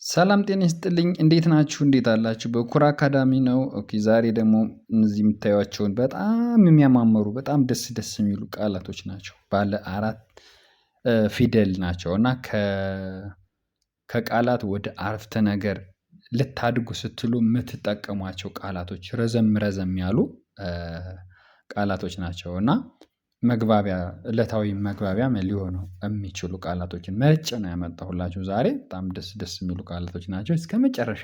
ሰላም ጤና ይስጥልኝ እንዴት ናችሁ እንዴት አላችሁ በኩራ አካዳሚ ነው። ኦኬ ዛሬ ደግሞ እነዚህ የምታዩዋቸውን በጣም የሚያማምሩ በጣም ደስ ደስ የሚሉ ቃላቶች ናቸው። ባለ አራት ፊደል ናቸው እና ከቃላት ወደ አረፍተ ነገር ልታድጉ ስትሉ የምትጠቀሟቸው ቃላቶች ረዘም ረዘም ያሉ ቃላቶች ናቸው። እና መግባቢያ እለታዊ መግባቢያም ሊሆኑ የሚችሉ ቃላቶችን መርጬ ነው ያመጣሁላችሁ ዛሬ በጣም ደስ ደስ የሚሉ ቃላቶች ናቸው። እስከመጨረሻ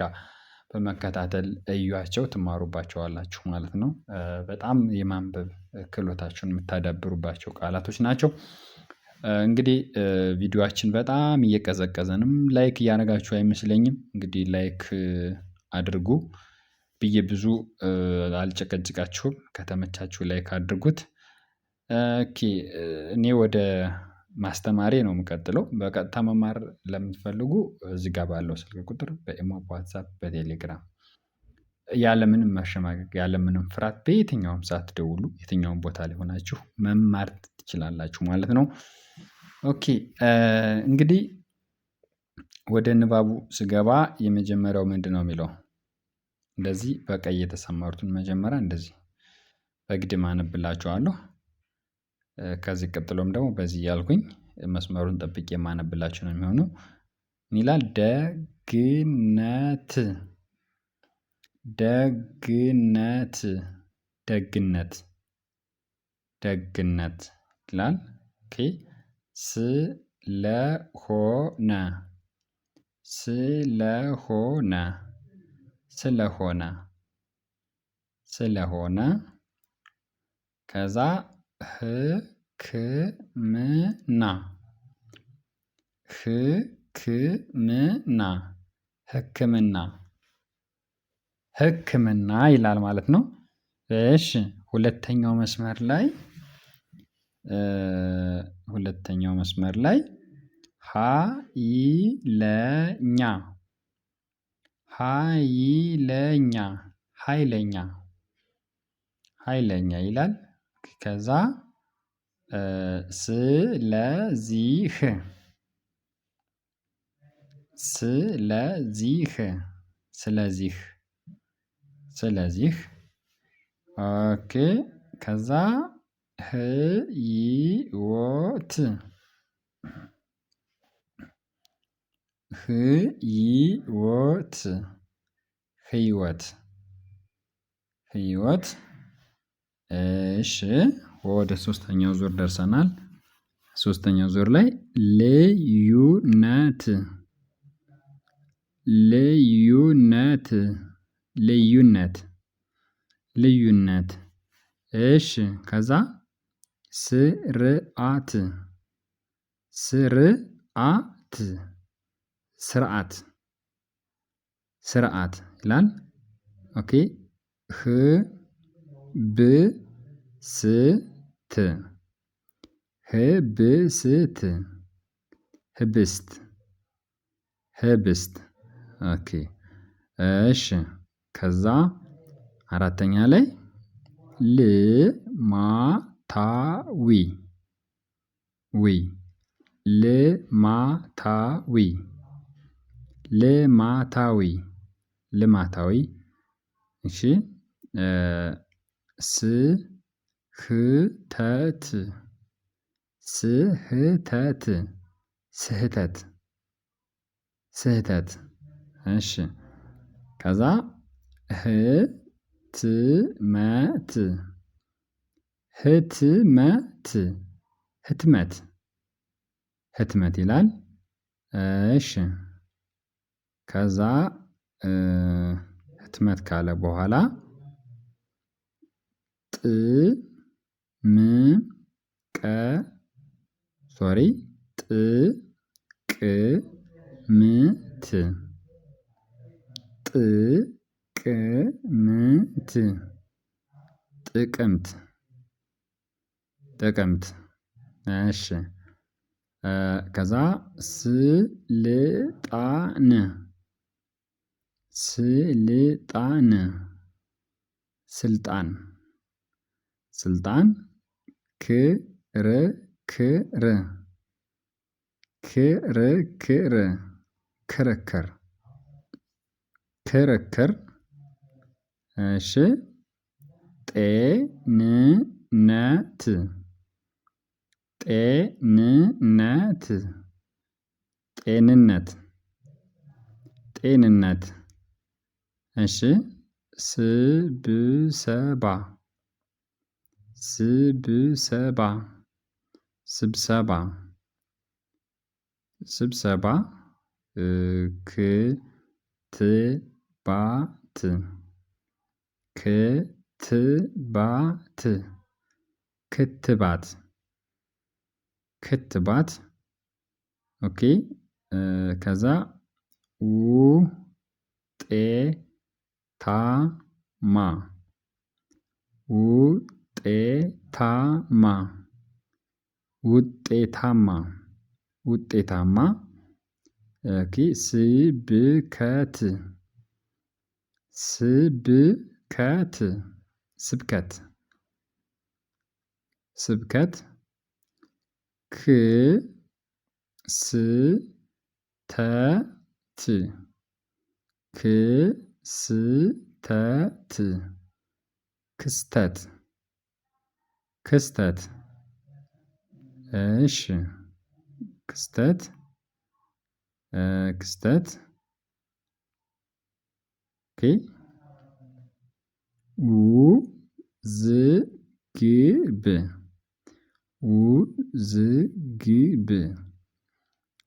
በመከታተል እዩዋቸው ትማሩባቸዋላችሁ ማለት ነው። በጣም የማንበብ ክህሎታችሁን የምታዳብሩባቸው ቃላቶች ናቸው። እንግዲህ ቪዲዮአችን በጣም እየቀዘቀዘንም ላይክ እያደረጋችሁ አይመስለኝም እንግዲህ ላይክ አድርጉ ብዬ ብዙ አልጨቀጭቃችሁም ከተመቻችሁ ላይክ አድርጉት። ኦኬ እኔ ወደ ማስተማሬ ነው የምቀጥለው በቀጥታ መማር ለምትፈልጉ እዚህ ጋር ባለው ስልክ ቁጥር በኢሞ በዋትሳፕ በቴሌግራም ያለምንም መሸማቀቅ ያለምንም ፍርሃት በየትኛውም ሰዓት ደውሉ የትኛውም ቦታ ላይ ሆናችሁ መማር ትችላላችሁ ማለት ነው። ኦኬ እንግዲህ ወደ ንባቡ ስገባ የመጀመሪያው ምንድነው የሚለው? እንደዚህ በቀይ የተሰመሩትን መጀመሪያ እንደዚህ በግድም አነብላችኋለሁ። ከዚህ ቀጥሎም ደግሞ በዚህ እያልኩኝ መስመሩን ጠብቄ የማነብላችሁ ነው የሚሆነው። ምን ይላል? ደግነት ደግነት ደግነት ደግነት ይላል። ኦኬ ስለሆነ ስለሆነ ስለሆነ ስለሆነ ከዛ ህክምና ህክምና ህክምና ህክምና ይላል ማለት ነው። እሺ ሁለተኛው መስመር ላይ ሁለተኛው መስመር ላይ ሀይለኛ ሀይለኛ ሀይለኛ ሀይለኛ ይላል። ከዛ ስለዚህ ስለዚህ ስለዚህ ስለዚህ ኦኬ ከዛ ህይወት ህይወት ህይወት ህይወት እሺ ወደ ሶስተኛው ዙር ደርሰናል። ሶስተኛው ዙር ላይ ልዩነት ልዩነት ልዩነት ልዩነት እሺ ከዛ ስርዓት ስርዓት ስርዓት ስርዓት ይላል። ኦኬ ህብስት ህብስት ህብስት ህብስት ኦኬ እሺ ከዛ አራተኛ ላይ ልማታዊ ዊ ልማታዊ ልማታዊ ልማታዊ እሺ ስህተት ስህተት ስህተት ስህተት እሺ ከዛ ህትመት ህትመት ህትመት ህትመት ይላል። እሺ ከዛ ህትመት ካለ በኋላ ሶሪ ጥቅምት ጥቅምት ጥቅምት ጥቅምት እሺ ከዛ ስልጣን ስልጣን ስልጣን ስልጣን ክርክር ክርክር ክርክር ክርክር። እሺ ጤንነት ጤንነት ጤንነት ጤንነት። እሺ ስብሰባ ስብሰባ ስብሰባ ስብሰባ ክትባት ክትባት ክትባት ክትባት ኦኬ። ከዛ ውጤታማ ውጤታማ ውጤታማ ውጤታማ። ኦኬ ስብከት ስብከት ስብከት ስብከት ክስተት ክስተት ክስተት ክስተት። እሺ ክስተት ክስተት ኦኬ። ውዝግብ ውዝግብ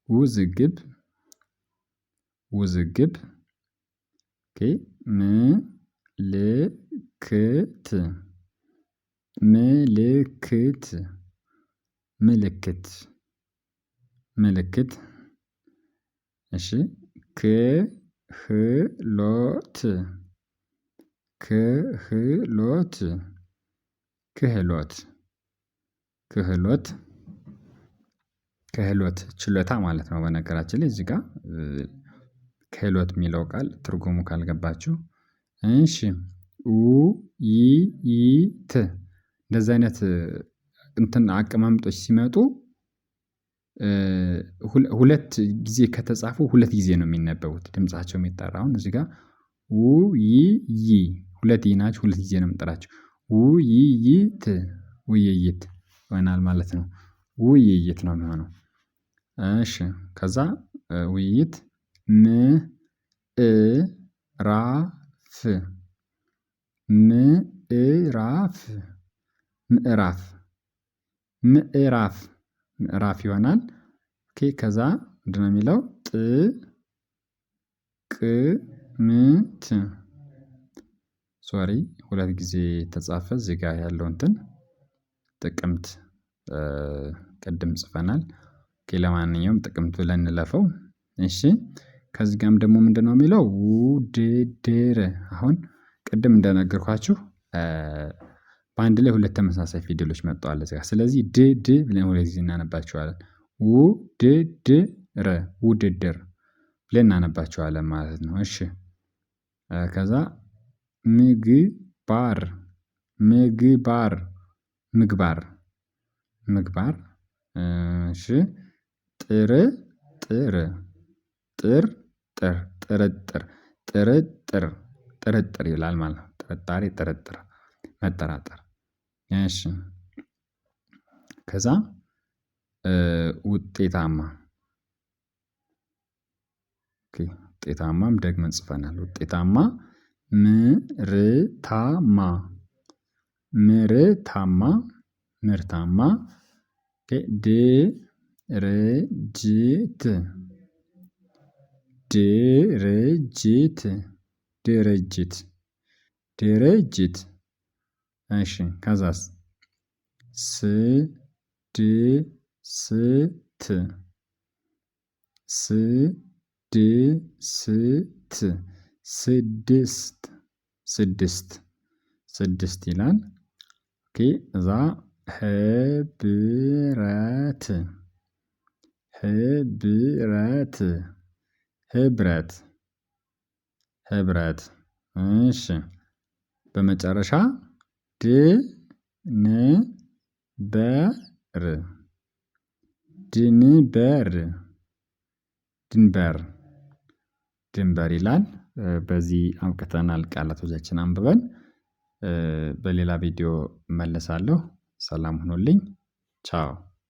ውዝግብ ውዝግብ ኦኬ። ምልክት ምልክት ምልክት ምልክት። እሺ ክህሎት ክህሎት ክህሎት ክህሎት ክህሎት ችሎታ ማለት ነው። በነገራችን ላይ እዚህ ጋር ክህሎት የሚለው ቃል ትርጉሙ ካልገባችሁ እሺ። ውይይት እንደዚህ አይነት እንትን አቀማመጦች ሲመጡ ሁለት ጊዜ ከተጻፉ ሁለት ጊዜ ነው የሚነበቡት ድምፃቸው የሚጠራ። አሁን እዚህ ጋር ውይይ ሁለት ይ ናቸው ሁለት ጊዜ ነው የምንጠራቸው። ውይይት ውይይት ይሆናል ማለት ነው። ውይይት ነው የሚሆነው። እሺ ከዛ ውይይት ምዕራፍ ምዕራፍ ምዕራፍ ምዕራፍ ምዕራፍ ይሆናል። ኦኬ ከዛ ምንድነው የሚለው ጥቅምት ሶሪ ሁለት ጊዜ ተጻፈ እዚህ ጋር ያለው እንትን ጥቅምት ቅድም ጽፈናል። ኦኬ ለማንኛውም ጥቅምት ብለን እንለፈው። እሺ ከዚህ ጋርም ደግሞ ምንድነው የሚለው ውድድር። አሁን ቅድም እንደነገርኳችሁ በአንድ ላይ ሁለት ተመሳሳይ ፊደሎች መጥተዋል እዚህ ጋር። ስለዚህ ድ ድ ብለን ሁለት ጊዜ እናነባቸዋለን። ውድድር ውድድር ብለን እናነባቸዋለን ማለት ነው። እሺ ከዛ ምግባር ምግባር ምግባር ምግባር። እሺ ጥርጥር ጥርጥር ጥርጥር ጥርጥር ጥርጥር ይላል ማለት ነው። ጥርጣሬ ጥርጥር መጠራጠር። እሺ ከዛ ውጤታማ ኦኬ ውጤታማም ደግመን ጽፈናል። ውጤታማ ምርታማ ምርታማ ምርታማ ድርጅት ድርጅት ድርጅት ድርጅት። እሺ ከዛስ ስድስት ስድስት ስድስት ስድስት ስድስት ይላል። ኦኬ እዛ ህብረት ህብረት ህብረት ህብረት። እሺ በመጨረሻ ድንበር ድንበር ድንበር ድንበር ይላል። በዚህ አብቅተናል ቃላቶቻችን አንብበን በሌላ ቪዲዮ እመለሳለሁ። ሰላም ሁኑልኝ። ቻው